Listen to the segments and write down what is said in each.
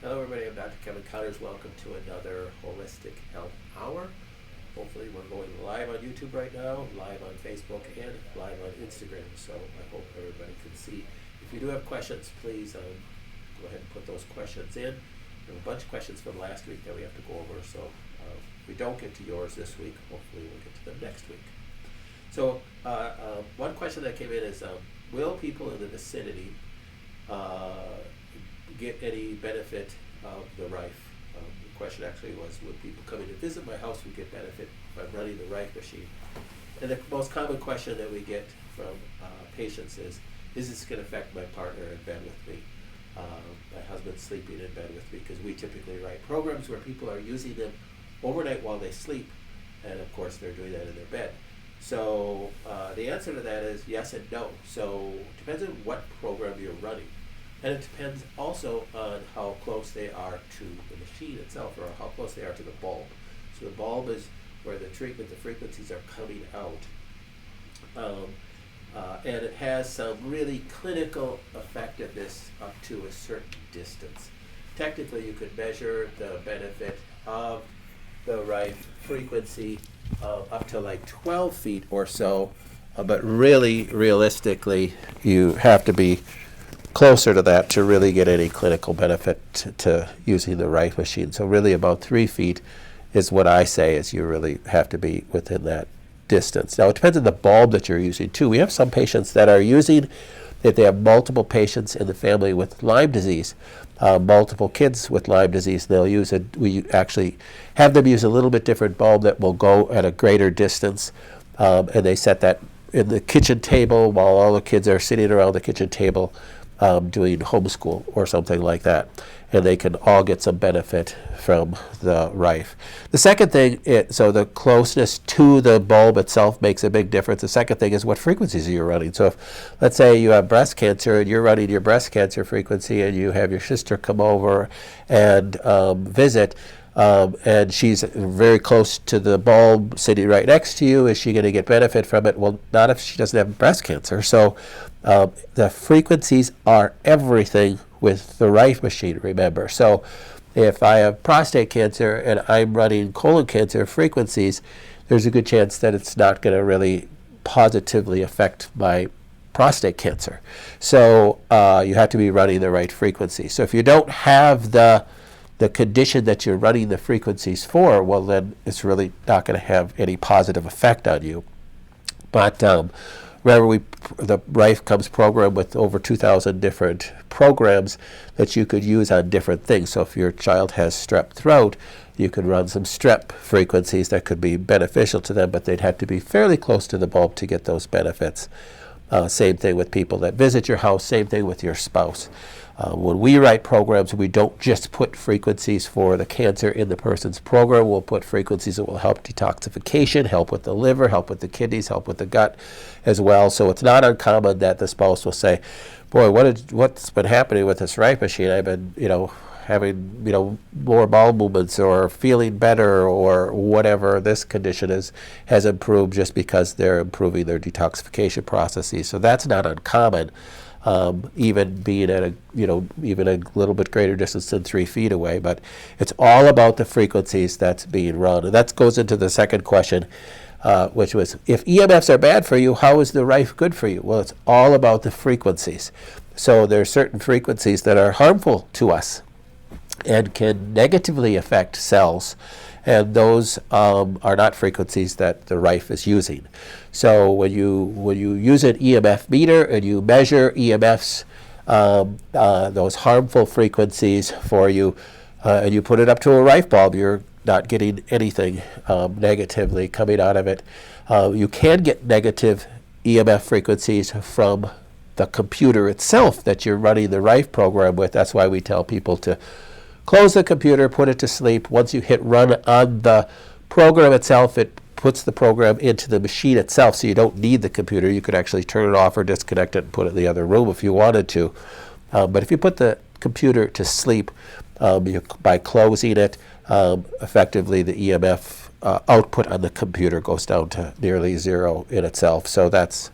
Hello everybody, I'm Dr. Kevin Connors. Welcome to another Holistic Health Hour. Hopefully we're going live on YouTube right now, live on Facebook, and live on Instagram. So I hope everybody can see. If you do have questions, please go ahead and put those questions in. There are a bunch of questions from last week that we have to go over, so if we don't get to yours this week, hopefully we'll get to them next week. So one question that came in is, will people in the vicinity get any benefit of the rife? The question actually was, would people coming to visit my house would get benefit if I'm running the rife machine? And the most common question that we get from patients is this going to affect my partner in bed with me? My husband's sleeping in bed with me, because we typically write programs where people are using them overnight while they sleep, and of course they're doing that in their bed. So the answer to that is yes and no. So it depends on what program you're running. And it depends also on how close they are to the machine itself, or how close they are to the bulb. So the bulb is where the frequencies are coming out. And it has some really clinical effectiveness up to a certain distance. Technically, you could measure the benefit of the rife frequency up to like 12 feet or so, but really, realistically, you have to be closer to that to really get any clinical benefit to using the rife machine. So really about 3 feet is what I say is you really have to be within that distance. Now it depends on the bulb that you're using too. We have some patients that are using, if they have multiple patients in the family with Lyme disease, multiple kids with Lyme disease, they'll use it. We actually have them use a little bit different bulb that will go at a greater distance, and they set that in the kitchen table while all the kids are sitting around the kitchen table doing homeschool or something like that, and they can all get some benefit from the rife. The second thing, so the closeness to the bulb itself makes a big difference. The second thing is what frequencies are you running. So if, let's say you have breast cancer and you're running your breast cancer frequency, and you have your sister come over and visit, and she's very close to the bulb sitting right next to you, is she going to get benefit from it? Well, not if she doesn't have breast cancer. So the frequencies are everything with the rife machine, remember. So if I have prostate cancer and I'm running colon cancer frequencies, there's a good chance that it's not going to really positively affect my prostate cancer. So you have to be running the right frequency. So if you don't have the condition that you're running the frequencies for, well, then it's really not going to have any positive effect on you. But remember, the rife comes programmed with over 2,000 different programs that you could use on different things. So if your child has strep throat, you could run some strep frequencies that could be beneficial to them, but they'd have to be fairly close to the bulb to get those benefits. Same thing with people that visit your house, same thing with your spouse. When we write programs, we don't just put frequencies for the cancer in the person's program. We'll put frequencies that will help detoxification, help with the liver, help with the kidneys, help with the gut as well. So it's not uncommon that the spouse will say, boy, what's been happening with this rife machine? I've been, having, more bowel movements or feeling better, or whatever this condition has improved just because they're improving their detoxification processes. So that's not uncommon. Even being at even a little bit greater distance than 3 feet away. But it's all about the frequencies that's being run. And that goes into the second question, which was, if EMFs are bad for you, how is the rife good for you? Well, it's all about the frequencies. So there are certain frequencies that are harmful to us and can negatively affect cells, and those are not frequencies that the rife is using. So when you use an EMF meter and you measure EMFs, those harmful frequencies for you, and you put it up to a rife bulb, you're not getting anything negatively coming out of it. You can get negative EMF frequencies from the computer itself that you're running the rife program with. That's why we tell people to close the computer, put it to sleep. Once you hit run on the program itself, it puts the program into the machine itself, so you don't need the computer. You could actually turn it off or disconnect it and put it in the other room if you wanted to. But if you put the computer to sleep by closing it, effectively the EMF output on the computer goes down to nearly zero in itself. So that's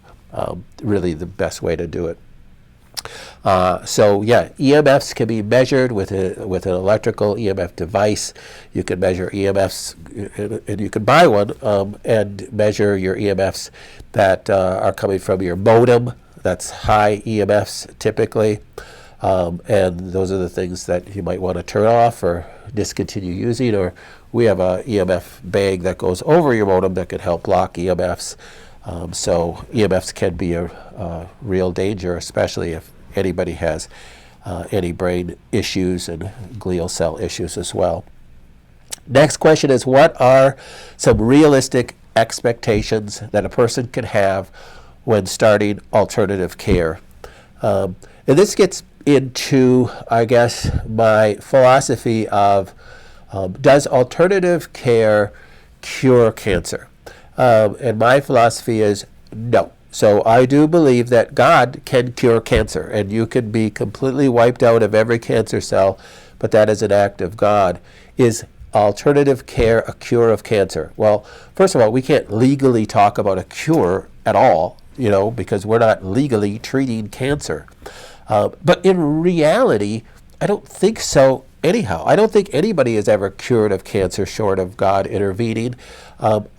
really the best way to do it. So yeah, EMFs can be measured with an electrical EMF device. You can measure EMFs, and you can buy one and measure your EMFs that are coming from your modem. That's high EMFs typically, and those are the things that you might want to turn off or discontinue using. Or we have a EMF bag that goes over your modem that can help block EMFs. So EMFs can be a real danger, especially if anybody has any brain issues and glial cell issues as well. Next question is, what are some realistic expectations that a person can have when starting alternative care? And this gets into, I guess, my philosophy of does alternative care cure cancer? And my philosophy is no. So I do believe that God can cure cancer, and you can be completely wiped out of every cancer cell, but that is an act of God. Is alternative care a cure of cancer? Well, first of all, we can't legally talk about a cure at all, because we're not legally treating cancer. But in reality, I don't think so anyhow. I don't think anybody is ever cured of cancer short of God intervening.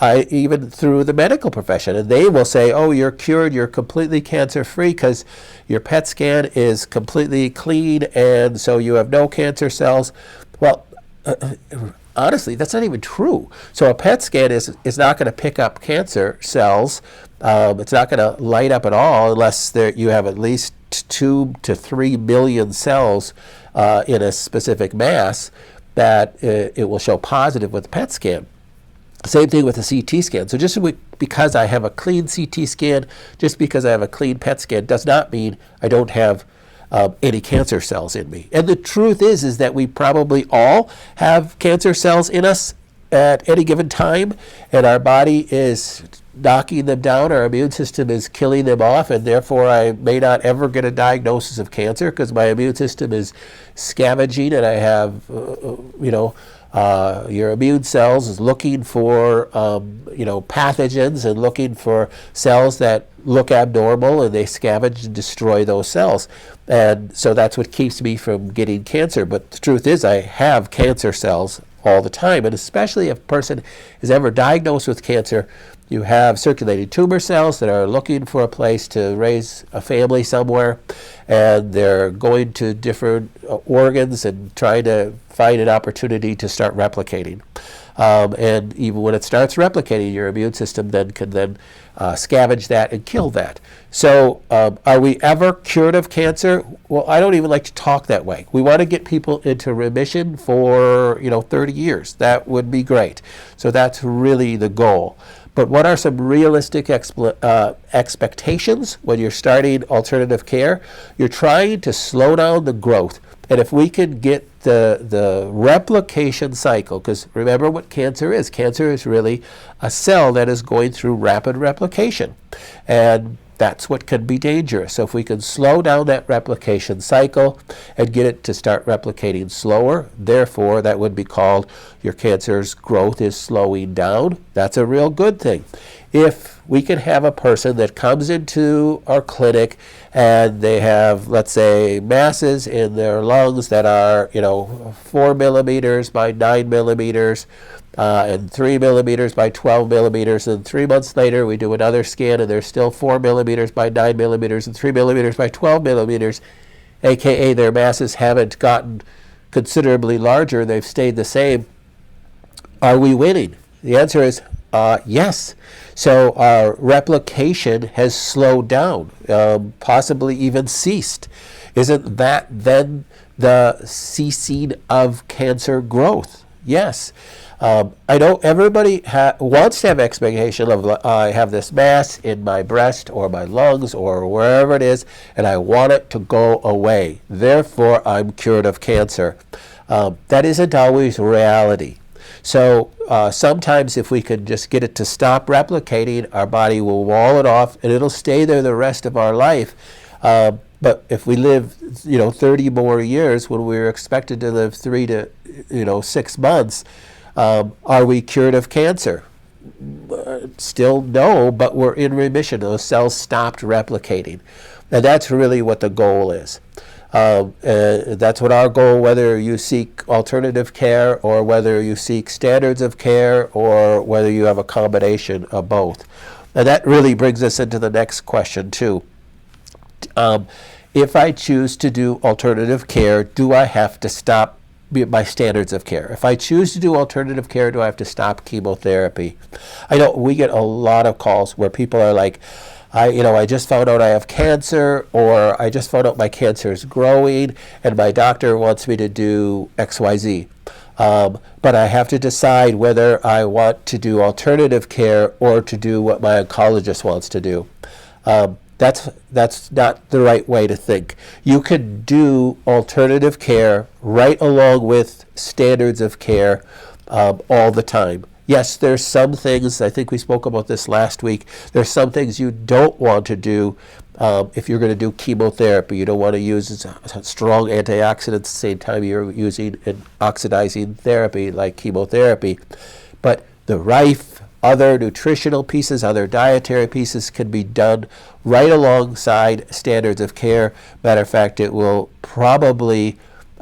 Even through the medical profession, and they will say, oh, you're cured, you're completely cancer-free because your PET scan is completely clean and so you have no cancer cells. Well, honestly, that's not even true. So a PET scan is not going to pick up cancer cells. It's not going to light up at all unless you have at least 2 to 3 billion cells in a specific mass that it will show positive with the PET scan. Same thing with a CT scan. So just because I have a clean CT scan, just because I have a clean PET scan, does not mean I don't have any cancer cells in me. And the truth is that we probably all have cancer cells in us at any given time, and our body is knocking them down, our immune system is killing them off, and therefore I may not ever get a diagnosis of cancer because my immune system is scavenging, and I have, your immune cells is looking for, pathogens and looking for cells that look abnormal, and they scavenge and destroy those cells. And so that's what keeps me from getting cancer. But the truth is I have cancer cells all the time, and especially if a person is ever diagnosed with cancer, you have circulating tumor cells that are looking for a place to raise a family somewhere, and they're going to different organs and trying to find an opportunity to start replicating. And even when it starts replicating, your immune system can scavenge that and kill that. So are we ever cured of cancer? Well, I don't even like to talk that way. We want to get people into remission for 30 years. That would be great. So that's really the goal. But what are some realistic expectations when you're starting alternative care? You're trying to slow down the growth. And if we can get the replication cycle, because remember what cancer is. Cancer is really a cell that is going through rapid replication. And that's what can be dangerous. So if we can slow down that replication cycle and get it to start replicating slower, therefore that would be called your cancer's growth is slowing down. That's a real good thing. If we can have a person that comes into our clinic and they have, let's say, masses in their lungs that are 4 millimeters by 9 millimeters, and 3 millimeters by 12 millimeters, and 3 months later we do another scan and there's still 4 millimeters by 9 millimeters and 3 millimeters by 12 millimeters, aka their masses haven't gotten considerably larger, they've stayed the same. Are we winning? The answer is yes. So our replication has slowed down, possibly even ceased. Isn't that then the ceasing of cancer growth? Yes. I know everybody wants to have expectation of I have this mass in my breast or my lungs or wherever it is, and I want it to go away. Therefore, I'm cured of cancer. That isn't always reality. So sometimes if we can just get it to stop replicating, our body will wall it off and it'll stay there the rest of our life. But if we live 30 more years when we're expected to live 3 to 6 months, are we cured of cancer? Still no, but we're in remission. Those cells stopped replicating. And that's really what the goal is. That's what our goal, whether you seek alternative care or whether you seek standards of care or whether you have a combination of both. And that really brings us into the next question too. If I choose to do alternative care, do I have to stop my standards of care? If I choose to do alternative care, do I have to stop chemotherapy? I know we get a lot of calls where people are like, I just found out I have cancer, or I just found out my cancer is growing, and my doctor wants me to do XYZ. But I have to decide whether I want to do alternative care or to do what my oncologist wants to do. That's not the right way to think. You can do alternative care right along with standards of care all the time. Yes, there's some things, I think we spoke about this last week, there's some things you don't want to do if you're going to do chemotherapy. You don't want to use strong antioxidants at the same time you're using an oxidizing therapy like chemotherapy. But the rife, other nutritional pieces, other dietary pieces can be done right alongside standards of care. Matter of fact, it will probably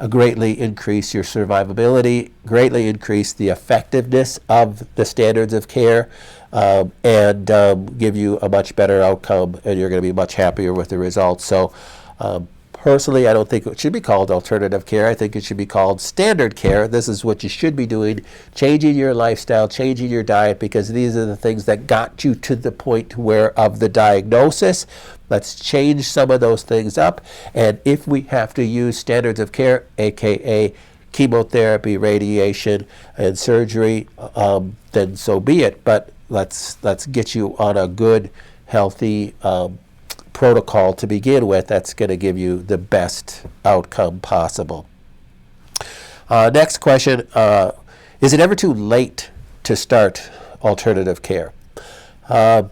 greatly increase your survivability, greatly increase the effectiveness of the standards of care, and give you a much better outcome, and you're going to be much happier with the results. So personally, I don't think it should be called alternative care. I think it should be called standard care. This is what you should be doing, changing your lifestyle, changing your diet, because these are the things that got you to the point where of the diagnosis. Let's change some of those things up. And if we have to use standards of care, aka chemotherapy, radiation, and surgery, then so be it. But let's get you on a good, healthy protocol to begin with that's going to give you the best outcome possible. Next question, is it ever too late to start alternative care? No,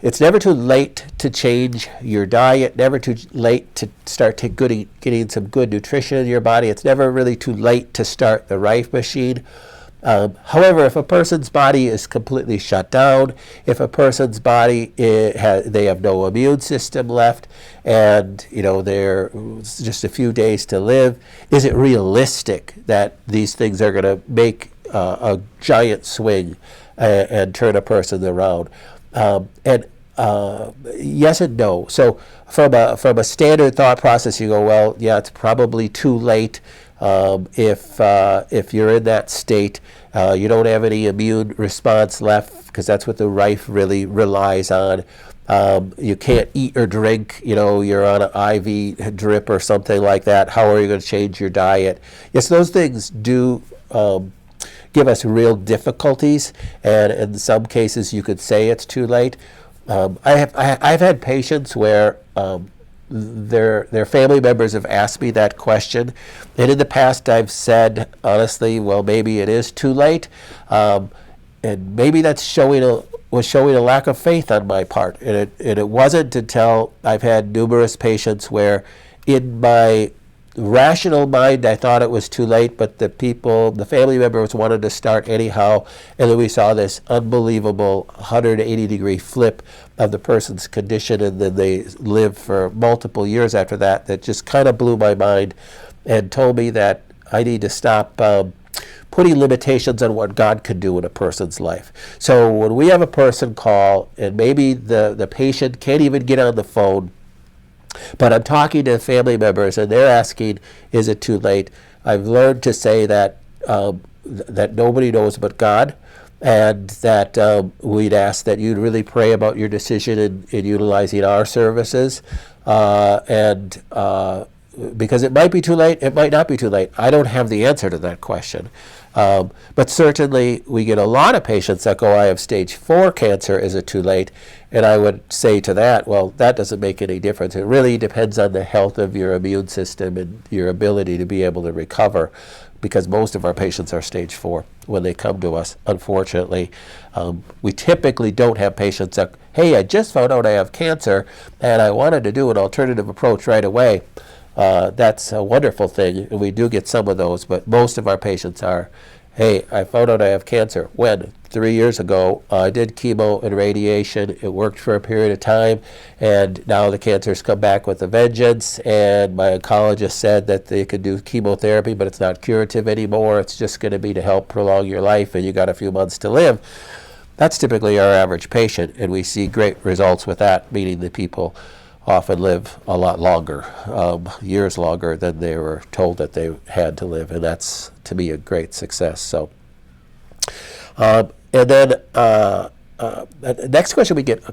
it's never too late to change your diet, never too late to start getting some good nutrition in your body. It's never really too late to start the rife machine. However, if a person's body is completely shut down, if a person's body they have no immune system left, and they're just a few days to live, is it realistic that these things are going to make a giant swing and turn a person around? Yes and no. So from a standard thought process, you go, well, yeah, it's probably too late. If you're in that state, you don't have any immune response left, because that's what the rife really relies on. You can't eat or drink, you're on an IV drip or something like that. How are you going to change your diet? Yes, those things do give us real difficulties, and in some cases you could say it's too late. I've had patients where their family members have asked me that question, and in the past I've said honestly, well, maybe it is too late, and maybe that's was showing a lack of faith on my part, and it wasn't until I've had numerous patients where in my rational mind I thought it was too late, but the family members wanted to start anyhow, and then we saw this unbelievable 180-degree flip of the person's condition, and then they lived for multiple years after that. That just kind of blew my mind and told me that I need to stop putting limitations on what God could do in a person's life. So when we have a person call, and maybe the patient can't even get on the phone, but I'm talking to family members and they're asking, is it too late? I've learned to say that that nobody knows but God, and that we'd ask that you'd really pray about your decision in utilizing our services, because it might be too late, it might not be too late. I don't have the answer to that question. But certainly we get a lot of patients that go, I have stage 4 cancer, is it too late? And I would say to that, well, that doesn't make any difference. It really depends on the health of your immune system and your ability to be able to recover, because most of our patients are stage 4 when they come to us, unfortunately. We typically don't have patients that, hey, I just found out I have cancer and I wanted to do an alternative approach right away. That's a wonderful thing, and we do get some of those, but most of our patients are hey, I found out I have cancer. When? 3 years ago. I did chemo and radiation. It worked for a period of time, and now the cancer's come back with a vengeance, and my oncologist said that they could do chemotherapy, but it's not curative anymore. It's just going to be to help prolong your life, and you got a few months to live. That's typically our average patient, and we see great results with that, meaning that people often live a lot longer, years longer than they were told that they had to live, and that's, to me, a great success. So, and then the next question we get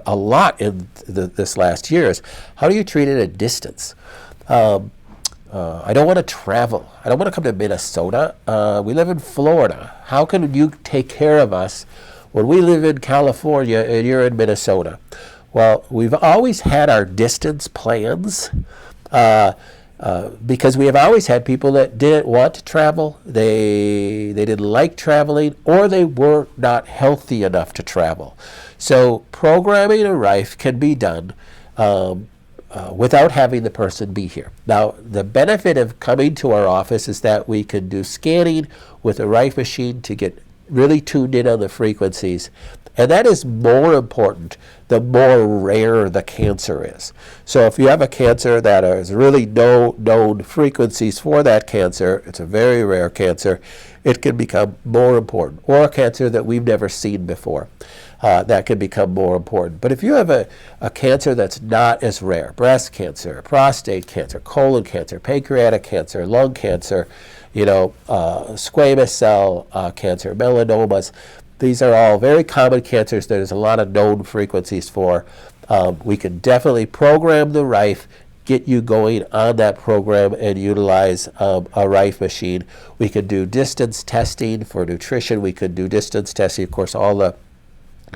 a lot in this last year is, how do you treat it at distance? I don't want to travel. I don't want to come to Minnesota. We live in Florida. How can you take care of us when we live in California and you're in Minnesota? Well, we've always had our distance plans because we have always had people that didn't want to travel, they didn't like traveling, or they were not healthy enough to travel. So programming a rife can be done without having the person be here. Now, the benefit of coming to our office is that we can do scanning with a rife machine to get really tuned in on the frequencies. And that is more important the more rare the cancer is. So if you have a cancer that has really no known frequencies for that cancer, it's a very rare cancer, it can become more important. Or a cancer that we've never seen before, that can become more important. But if you have a cancer that's not as rare, breast cancer, prostate cancer, colon cancer, pancreatic cancer, lung cancer, squamous cell cancer, melanomas, these are all very common cancers that there's a lot of known frequencies for. We can definitely program the rife, get you going on that program, and utilize a rife machine. We could do distance testing for nutrition. We could do distance testing. Of course, all the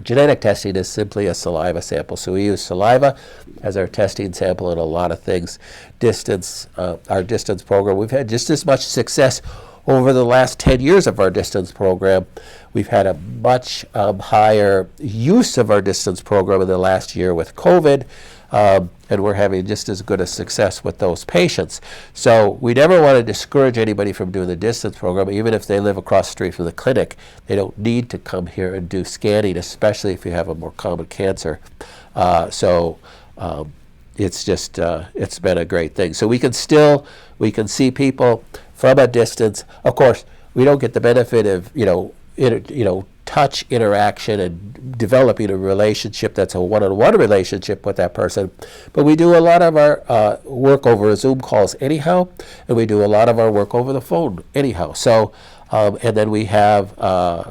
genetic testing is simply a saliva sample. So we use saliva as our testing sample in a lot of things. Our distance program, we've had just as much success over the last 10 years of our distance program. We've had a much higher use of our distance program in the last year with COVID, and we're having just as good a success with those patients. So we never want to discourage anybody from doing the distance program. Even if they live across the street from the clinic, they don't need to come here and do scanning, especially if you have a more common cancer. It's just, it's been a great thing. So we can see people from a distance. Of course, we don't get the benefit of, touch interaction and developing a relationship that's a one-on-one relationship with that person. But we do a lot of our work over Zoom calls anyhow, and we do a lot of our work over the phone anyhow. So, and then we have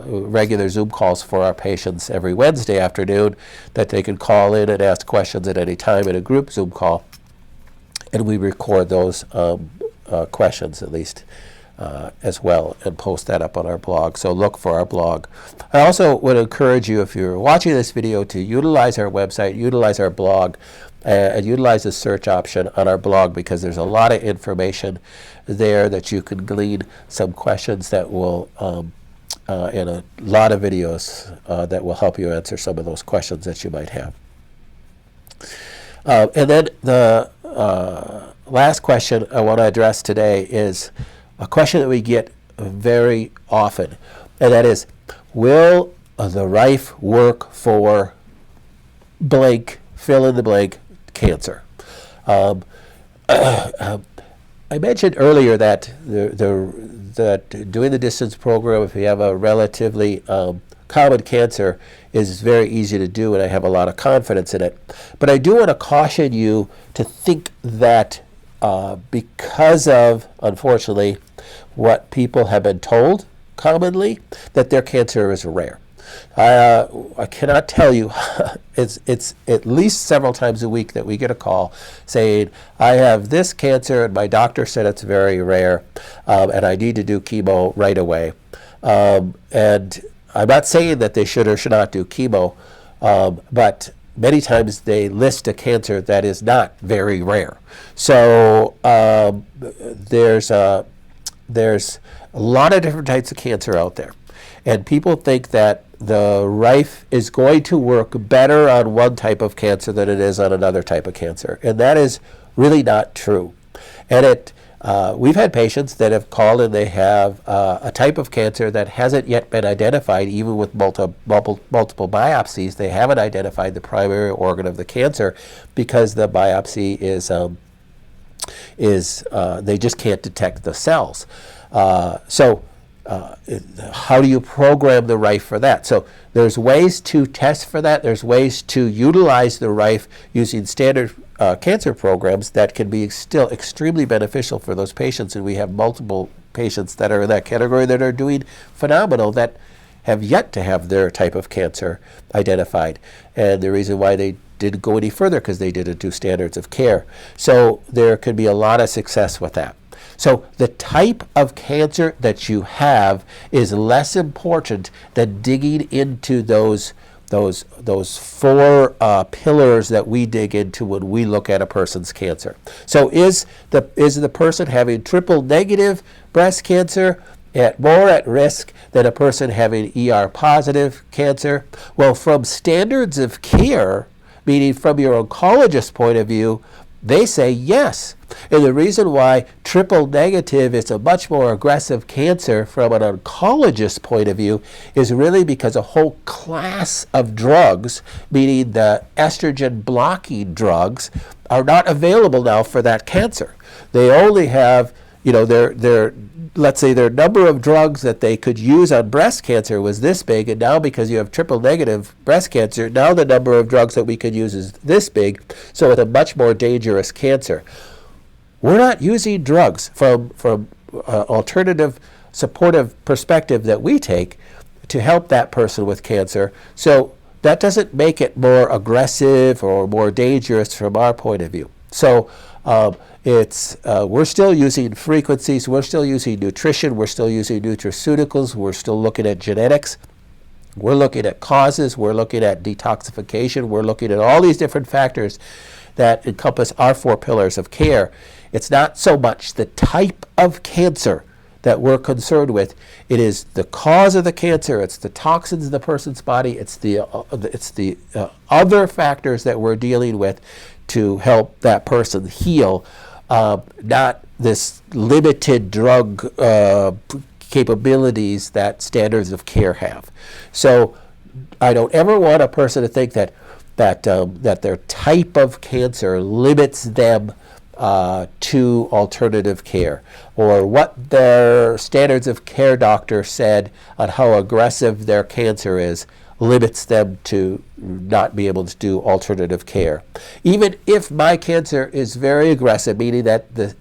regular Zoom calls for our patients every Wednesday afternoon that they can call in and ask questions at any time in a group Zoom call. And we record those questions at least as well and post that up on our blog. So look for our blog. I also would encourage you, if you're watching this video, to utilize our website, utilize our blog, and utilize the search option on our blog, because there's a lot of information there that you can glean, some questions that will, and a lot of videos that will help you answer some of those questions that you might have. And then the last question I want to address today is a question that we get very often, and that is, will the rife work for blank, fill in the blank, cancer? I mentioned earlier that that doing the distance program, if you have a relatively common cancer, is very easy to do, and I have a lot of confidence in it. But I do want to caution you to think that because of, unfortunately, what people have been told commonly, that their cancer is rare. I cannot tell you, it's at least several times a week that we get a call saying, I have this cancer and my doctor said it's very rare, and I need to do chemo right away. And I'm not saying that they should or should not do chemo, but many times they list a cancer that is not very rare. So there's a lot of different types of cancer out there. And people think that the rife is going to work better on one type of cancer than it is on another type of cancer. And that is really not true. And We've had patients that have called and they have a type of cancer that hasn't yet been identified, even with multiple biopsies. They haven't identified the primary organ of the cancer because the biopsy they just can't detect the cells. How do you program the rife for that? So there's ways to test for that. There's ways to utilize the rife using standard cancer programs that can be still extremely beneficial for those patients. And we have multiple patients that are in that category that are doing phenomenal that have yet to have their type of cancer identified. And the reason why they didn't go any further because they didn't do standards of care. So there could be a lot of success with that. So the type of cancer that you have is less important than digging into those four pillars that we dig into when we look at a person's cancer. So is the person having triple negative breast cancer more at risk than a person having ER positive cancer? Well, from standards of care, meaning from your oncologist's point of view, they say yes. And the reason why triple negative is a much more aggressive cancer from an oncologist's point of view is really because a whole class of drugs, meaning the estrogen blocking drugs, are not available now for that cancer. They only have, let's say their number of drugs that they could use on breast cancer was this big, and now because you have triple negative breast cancer, now the number of drugs that we could use is this big, so it's a much more dangerous cancer. We're not using drugs from alternative supportive perspective that we take to help that person with cancer, so that doesn't make it more aggressive or more dangerous from our point of view. So we're still using frequencies, we're still using nutrition, we're still using nutraceuticals, we're still looking at genetics, we're looking at causes, we're looking at detoxification, we're looking at all these different factors that encompass our four pillars of care. It's not so much the type of cancer that we're concerned with. It is the cause of the cancer, it's the toxins in the person's body, it's the other factors that we're dealing with to help that person heal, not this limited drug capabilities that standards of care have. So I don't ever want a person to think that their type of cancer limits them to alternative care, or what their standards of care doctor said on how aggressive their cancer is limits them to not be able to do alternative care. Even if my cancer is very aggressive, meaning that the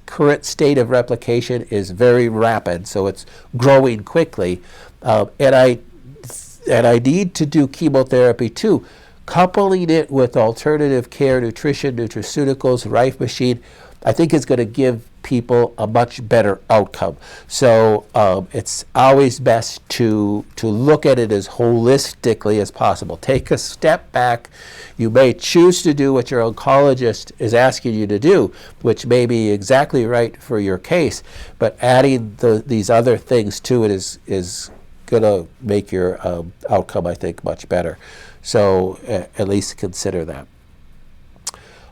current state of replication is very rapid, so it's growing quickly, and I need to do chemotherapy too, coupling it with alternative care, nutrition, nutraceuticals, rife machine, I think is going to give people a much better outcome. So it's always best to look at it as holistically as possible. Take a step back. You may choose to do what your oncologist is asking you to do, which may be exactly right for your case, but adding these other things to it is going to make your outcome, I think, much better. So at least consider that.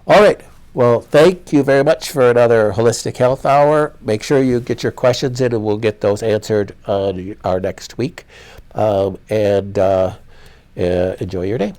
All right. Well, thank you very much for another Holistic Health Hour. Make sure you get your questions in, and we'll get those answered on our next week. And enjoy your day.